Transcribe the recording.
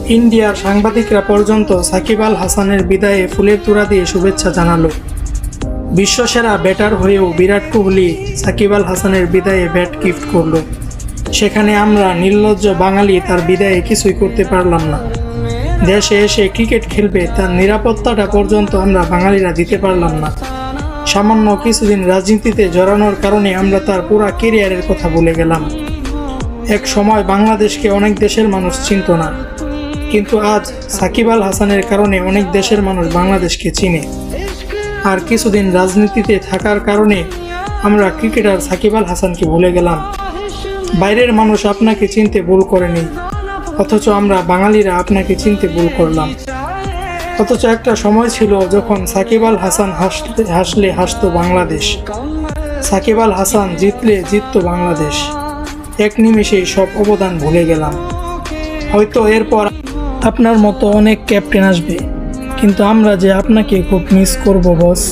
ইন্ডিয়ার সাংবাদিকরা পর্যন্ত সাকিব আল হাসানের বিদায়ে ফুলের তোড়া দিয়ে শুভেচ্ছা জানালো। বিশ্বসেরা ব্যাটার হয়েও বিরাট কোহলি সাকিব আল হাসানের বিদায়ে ব্যাট গিফট করলো। সেখানে আমরা নির্লজ্জ বাঙালি তার বিদায়ে কিছুই করতে পারলাম না। দেশে এসে ক্রিকেট খেলবে তার নিরাপত্তাটা পর্যন্ত আমরা বাঙালিরা দিতে পারলাম না। সামান্য কিছুদিন রাজনীতিতে জড়ানোর কারণে আমরা তার পুরা কেরিয়ারের কথা ভুলে গেলাম। এক সময় বাংলাদেশকে অনেক দেশের মানুষ চিনত না, কিন্তু আজ সাকিব আল হাসানের কারণে অনেক দেশের মানুষ বাংলাদেশকে চিনে। আর কিছুদিন রাজনীতিতে থাকার কারণে আমরা ক্রিকেটার সাকিব আল হাসানকে ভুলে গেলাম। বাইরের মানুষ আপনাকে চিনতে ভুল করেনি, অথচ আমরা বাঙালিরা আপনাকে চিনতে ভুল করলাম। অথচ একটা সময় ছিল যখন সাকিব আল হাসান হাসলে হাসতো বাংলাদেশ, সাকিব আল হাসান জিতলে জিততো বাংলাদেশ। এক নিমেষেই সব অবদান ভুলে গেলাম। হয়তো এরপর আপনার মতো অনেক ক্যাপ্টেন আসবে, কিন্তু আমরা যে আপনাকে খুব মিস করব বস।